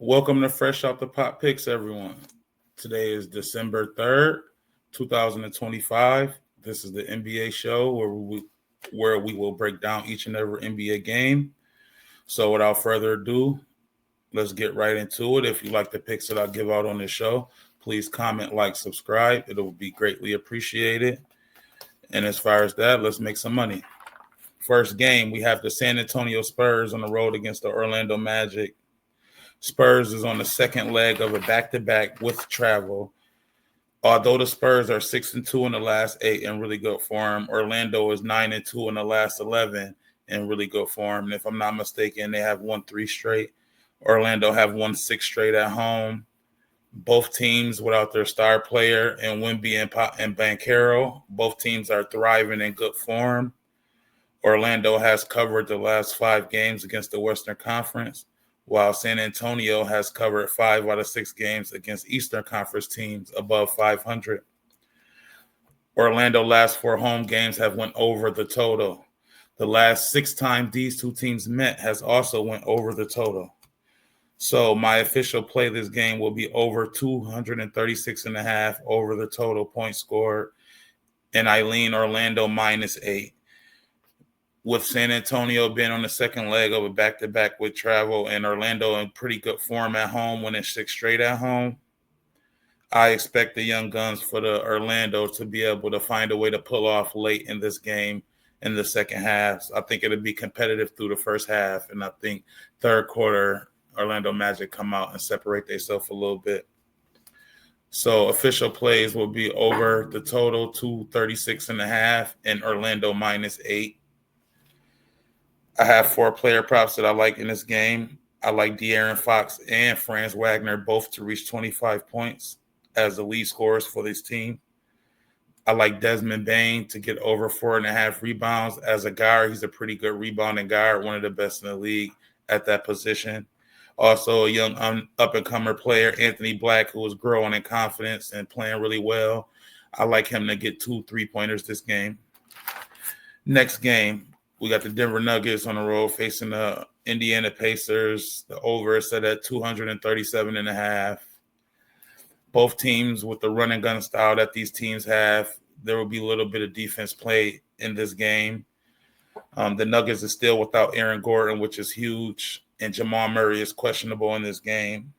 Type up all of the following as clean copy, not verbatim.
Welcome to Fresh Out the Pot Picks, everyone. Today is December 3rd, 2025. This is the NBA show where we will break down each and every NBA game. So without further ado, let's get right into it. If you like the picks that I give out on this show, please comment, like, subscribe. It will be greatly appreciated. And as far as that, let's make some money. First game, we have the San Antonio Spurs on the road against the Orlando Magic. Spurs is on the second leg of a back-to-back with travel. Although the Spurs are 6-2 in the last 8 in really good form, Orlando is 9-2 in the last 11 in really good form. And if I'm not mistaken, they have won 3 straight. Orlando have won 6 straight at home. Both teams without their star player and Wemby and Banchero, both teams are thriving in good form. Orlando has covered the last 5 games against the Western Conference, while San Antonio has covered 5 out of 6 games against Eastern Conference teams above 500. Orlando last 4 home games have went over the total. The last 6 times these two teams met has also went over the total. So my official play this game will be over 236.5 over the total points scored, and I lean Orlando -8. With San Antonio being on the second leg of a back-to-back with travel and Orlando in pretty good form at home, winning 6 straight at home, I expect the young guns for the Orlando to be able to find a way to pull off late in this game in the second half. I think it'll be competitive through the first half, and I think third quarter Orlando Magic come out and separate themselves a little bit. So official plays will be over the total 236.5 and Orlando -8. I have 4 player props that I like in this game. I like De'Aaron Fox and Franz Wagner both to reach 25 points as the lead scorers for this team. I like Desmond Bane to get over 4.5 rebounds. As a guard, he's a pretty good rebounding guard, one of the best in the league at that position. Also, a young up-and-comer player, Anthony Black, who is growing in confidence and playing really well. I like him to get 2 3-pointers this game. Next game, we got the Denver Nuggets on the road facing the Indiana Pacers. The over is set at 237.5. Both teams with the run and gun style that these teams have, there will be a little bit of defense play in this game. The Nuggets is still without Aaron Gordon, which is huge, and Jamal Murray is questionable in this game.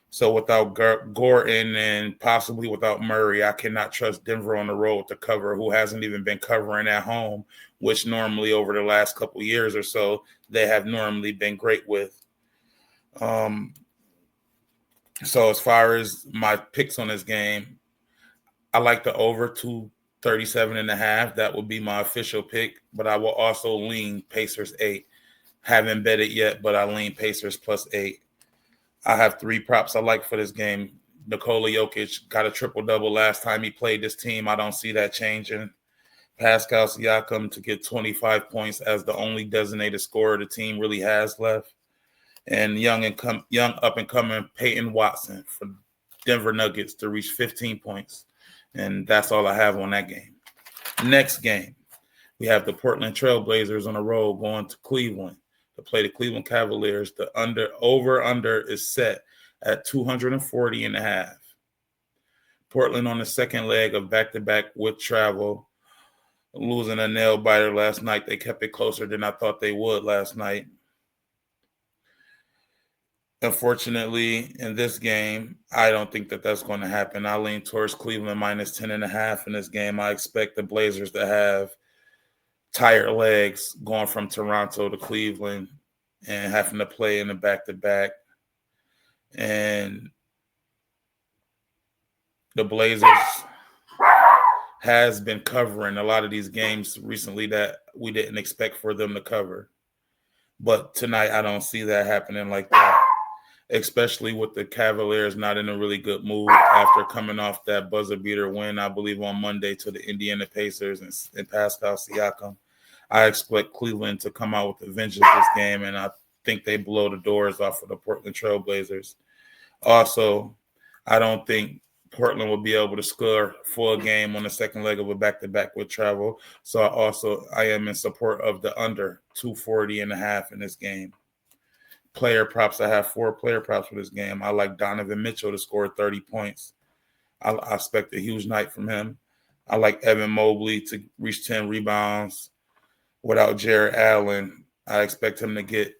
So without Gordon and possibly without Murray, I cannot trust Denver on the road to cover, who hasn't even been covering at home, which normally over the last couple of years or so, they have normally been great with. So as far as my picks on this game, I like the over 237.5. That would be my official pick, but I will also lean Pacers 8. Haven't bet it yet, but I lean Pacers +8. I have 3 props I like for this game. Nikola Jokic got a triple-double last time he played this team. I don't see that changing. Pascal Siakam to get 25 points as the only designated scorer the team really has left. And young up-and-coming Peyton Watson for Denver Nuggets to reach 15 points. And that's all I have on that game. Next game, we have the Portland Trailblazers on the road going to Cleveland to play the Cleveland Cavaliers. The over-under is set at 240.5. Portland on the second leg of back-to-back with travel, losing a nail-biter last night. They kept it closer than I thought they would last night. Unfortunately, in this game, I don't think that that's going to happen. I lean towards Cleveland -10.5 in this game. I expect the Blazers to have tired legs going from Toronto to Cleveland and having to play in the back-to-back. And the Blazers has been covering a lot of these games recently that we didn't expect for them to cover. But tonight, I don't see that happening like that, especially with the Cavaliers not in a really good mood after coming off that buzzer-beater win, I believe, on Monday to the Indiana Pacers and Pascal Siakam. I expect Cleveland to come out with a vengeance this game, and I think they blow the doors off of the Portland Trailblazers. Also, I don't think Portland will be able to score for a game on the second leg of a back-to-back with travel. So I am in support of the under 240.5 in this game. player props, I have 4 player props for this game. I like Donovan Mitchell to score 30 points. I expect a huge night from him. I like Evan Mobley to reach 10 rebounds. Without Jared Allen, I expect him to get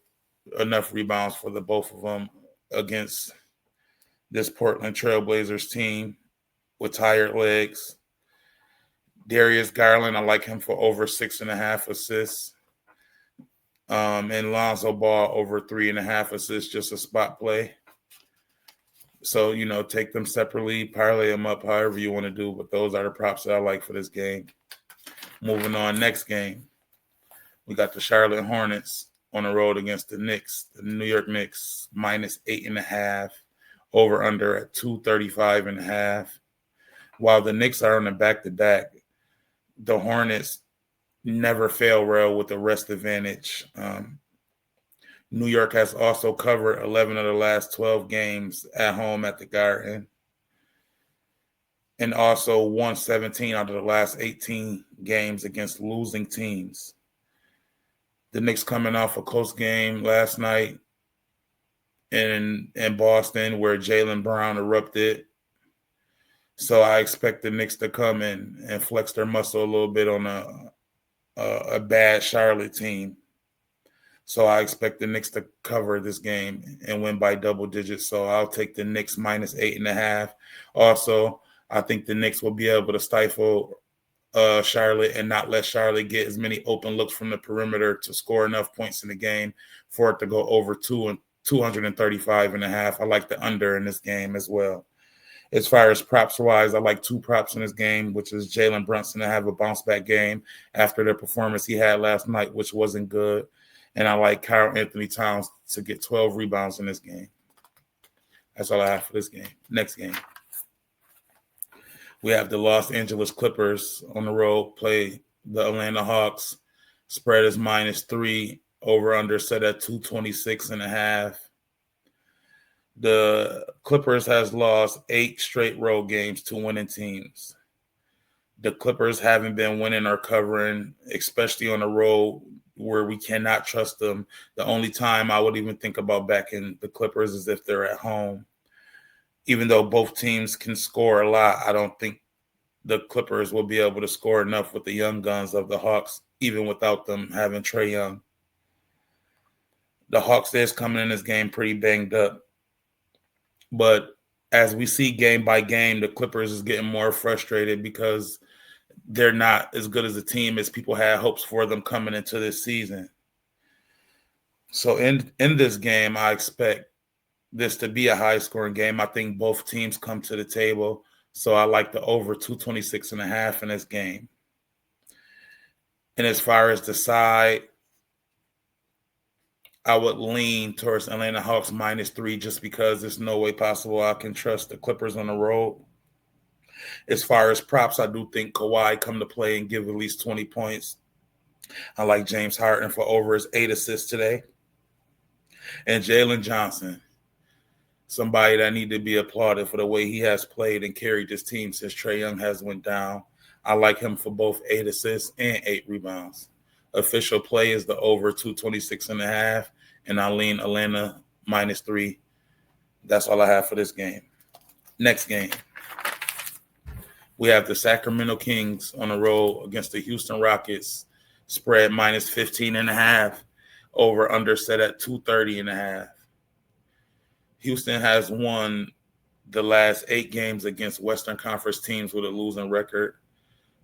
enough rebounds for the both of them against this Portland Trailblazers team with tired legs. Darius Garland, I like him for over 6.5 assists. And Lonzo Ball over 3.5 assists, just a spot play. So, take them separately, parlay them up, however you want to do. But those are the props that I like for this game. Moving on, next game. We got the Charlotte Hornets on the road against the Knicks, the New York Knicks, minus 8.5, over under at 235.5. While the Knicks are on a back-to-back, the Hornets never fail well with the rest advantage. New York has also covered 11 of the last 12 games at home at the Garden, and also won 17 out of the last 18 games against losing teams. The Knicks coming off a close game last night in Boston where Jaylen Brown erupted. So I expect the Knicks to come in and flex their muscle a little bit on a bad Charlotte team. So I expect the Knicks to cover this game and win by double digits. So I'll take the Knicks minus 8.5. Also, I think the Knicks will be able to stifle Charlotte and not let Charlotte get as many open looks from the perimeter to score enough points in the game for it to go over 235.5. I like the under in this game as well. As far as props wise, I like 2 props in this game, which is Jalen Brunson to have a bounce back game after the performance he had last night, which wasn't good. And I like Karl Anthony Towns to get 12 rebounds in this game. That's all I have for this game. Next game. We have the Los Angeles Clippers on the road play the Atlanta Hawks. Spread is -3. Over under set at 226.5. The Clippers has lost 8 straight road games to winning teams. The Clippers haven't been winning or covering, especially on the road where we cannot trust them. The only time I would even think about backing the Clippers is if they're at home. Even though both teams can score a lot, I don't think the Clippers will be able to score enough with the young guns of the Hawks, even without them having Trae Young. The Hawks is coming in this game pretty banged up. But as we see game by game, the Clippers is getting more frustrated because they're not as good as a team as people had hopes for them coming into this season. So in this game, I expect this to be a high-scoring game. I think both teams come to the table. So I like the over 226.5 in this game. And as far as the side, I would lean towards Atlanta Hawks -3 just because there's no way possible I can trust the Clippers on the road. As far as props, I do think Kawhi come to play and give at least 20 points. I like James Harden for over his 8 assists today. And Jalen Johnson, somebody that need to be applauded for the way he has played and carried this team since Trae Young has went down. I like him for both 8 assists and 8 rebounds. Official play is the over 226.5, and I lean Atlanta -3. That's all I have for this game. Next game. We have the Sacramento Kings on the road against the Houston Rockets. Spread -15.5. Over under set at 230.5. Houston has won the last 8 games against Western Conference teams with a losing record.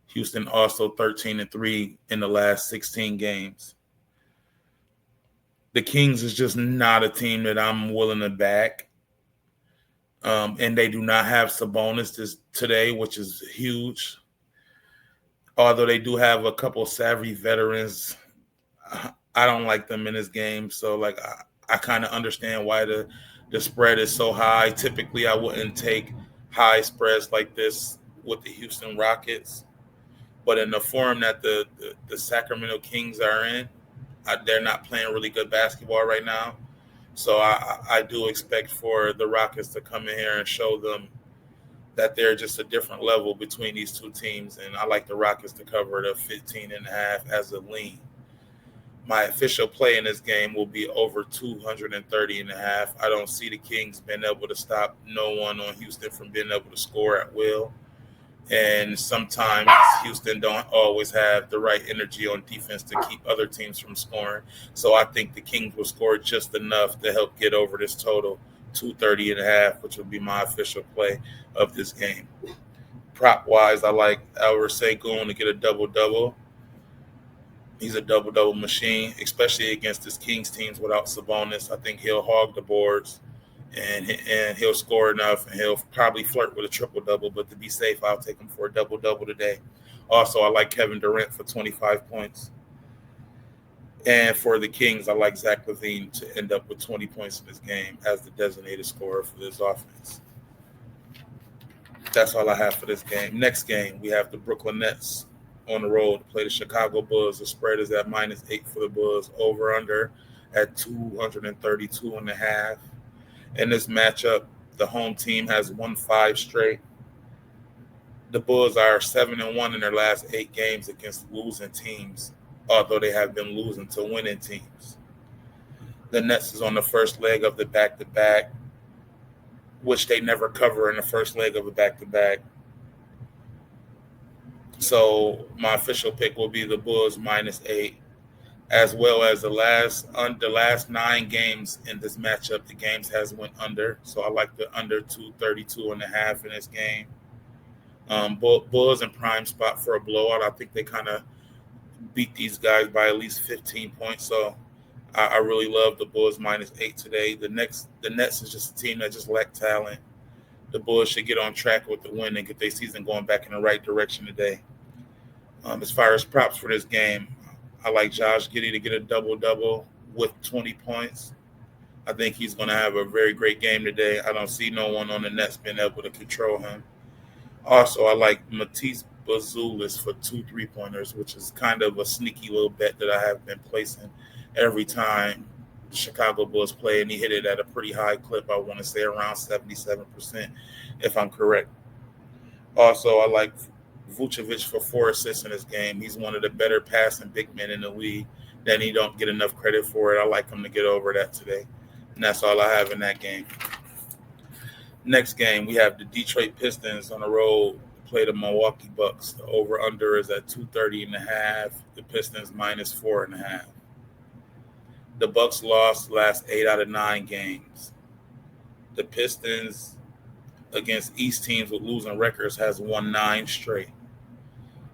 Houston also 13-3 in the last 16 games. The Kings is just not a team that I'm willing to back. And they do not have Sabonis today, which is huge. Although they do have a couple savvy veterans, I don't like them in this game. So, I kind of understand why the spread is so high. Typically, I wouldn't take high spreads like this with the Houston Rockets. But in the form that the Sacramento Kings are in, they're not playing really good basketball right now. So I do expect for the Rockets to come in here and show them that they're just a different level between these two teams. And I like the Rockets to cover the 15.5 as a lean. My official play in this game will be over 230 and a half. I don't see the Kings being able to stop no one on Houston from being able to score at will. And sometimes Houston don't always have the right energy on defense to keep other teams from scoring. So I think the Kings will score just enough to help get over this total 230 and a half, which will be my official play of this game. Prop wise, I like Elver Sengun to get a double double. He's a double double machine, especially against this Kings teams without Sabonis. I think he'll hog the boards and he'll score enough, and he'll probably flirt with a triple double. But to be safe, I'll take him for a double double today. Also, I like Kevin Durant for 25 points. And for the Kings, I like Zach LaVine to end up with 20 points in this game as the designated scorer for this offense. That's all I have for this game. Next game, we have the Brooklyn Nets on the road to play the Chicago Bulls. The spread is at -8 for the Bulls, over under at 232 and a half. In this matchup, the home team has won 5 straight. The Bulls are 7-1 in their last 8 games against losing teams, although they have been losing to winning teams. The Nets is on the first leg of the back-to-back, which they never cover in the first leg of a back-to-back. So my official pick will be the Bulls -8, as well as the last 9 games in this matchup. The games has went under, so I like the under 232 and a half in this game. Bulls in prime spot for a blowout. I think they kind of beat these guys by at least 15 points. So I really love the Bulls -8 today. The Nets is just a team that just lack talent. The Bulls should get on track with the win and get their season going back in the right direction today. As far as props for this game, I like Josh Giddey to get a double-double with 20 points. I think he's going to have a very great game today. I don't see no one on the Nets being able to control him. Also, I like Matisse Bazulis for 2 3-pointers, which is kind of a sneaky little bet that I have been placing every time the Chicago Bulls play, and he hit it at a pretty high clip. I want to say around 77%, if I'm correct. Also, I like Vucevic for 4 assists in this game. He's one of the better passing big men in the league. Then he don't get enough credit for it. I like him to get over that today. And that's all I have in that game. Next game, we have the Detroit Pistons on the road to play the Milwaukee Bucks. The over-under is at 230 and a half. The Pistons -4 and a half. The Bucks lost the last 8 out of 9 games. The Pistons, against East teams with losing records, has won 9 straight.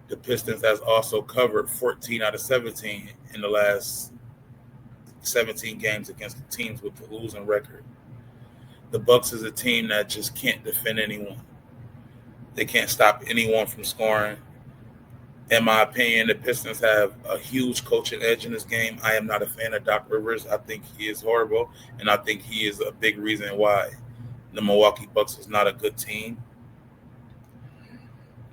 The Pistons has also covered 14 out of 17 in the last 17 games against the teams with the losing record. The Bucks is a team that just can't defend anyone. They can't stop anyone from scoring. In my opinion, the Pistons have a huge coaching edge in this game. I am not a fan of Doc Rivers. I think he is horrible, and I think he is a big reason why the Milwaukee Bucks is not a good team.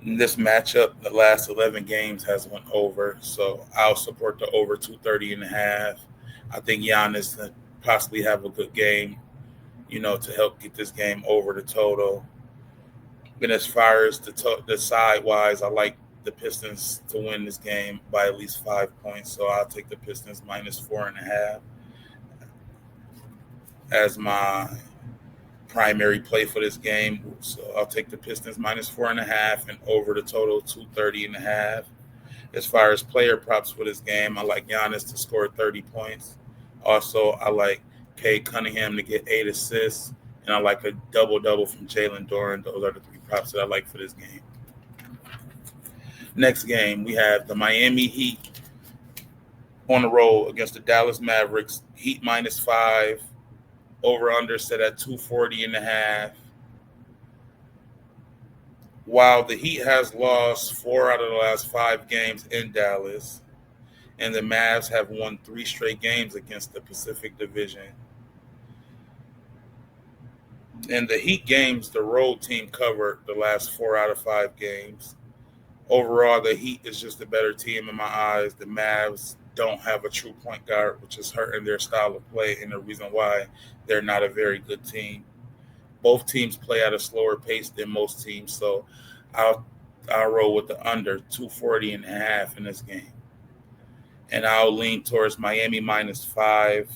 In this matchup, the last 11 games has went over, so I'll support the over 230 and a half. I think Giannis could possibly have a good game, to help get this game over the total. And as far as the side-wise, I like the Pistons to win this game by at least 5 points, so I'll take the Pistons -4 and a half as my primary play for this game. So I'll take the Pistons -4 and a half and over the total 230 and a half. As far as player props for this game, I like Giannis to score 30 points. Also, I like Cade Cunningham to get 8 assists, and I like a double-double from Jalen Duren. Those are the 3 props that I like for this game. Next game, we have the Miami Heat on the road against the Dallas Mavericks. Heat -5. Over-under set at 240 and a half. While the Heat has lost 4 out of the last 5 games in Dallas, and the Mavs have won 3 straight games against the Pacific Division. In the Heat games, the road team covered the last 4 out of 5 games. Overall, the Heat is just a better team in my eyes. The Mavs don't have a true point guard, which is hurting their style of play and the reason why they're not a very good team. Both teams play at a slower pace than most teams, so I'll roll with the under 240 and a half in this game. and I'll lean towards Miami -5.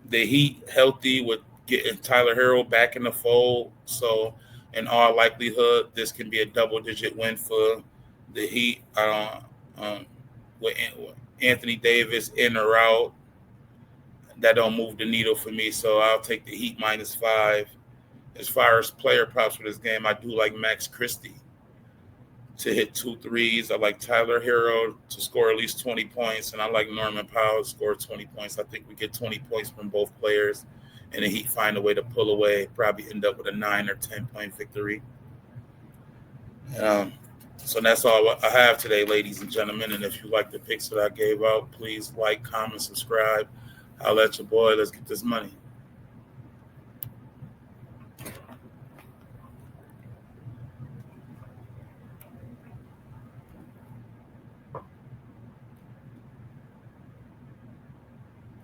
The Heat healthy with getting Tyler Hero back in the fold. So, in all likelihood, this can be a double-digit win for the Heat. With Anthony Davis in or out, that don't move the needle for me. So I'll take the Heat -5. As far as player props for this game, I do like Max Christie to hit 2 threes. I like Tyler Hero to score at least 20 points, and I like Norman Powell to score 20 points. I think we get 20 points from both players, and the Heat find a way to pull away, probably end up with a 9 or 10-point victory. So that's all I have today, ladies and gentlemen. And if you like the picks that I gave out, please like, comment, subscribe. I'll let your boy. Let's get this money.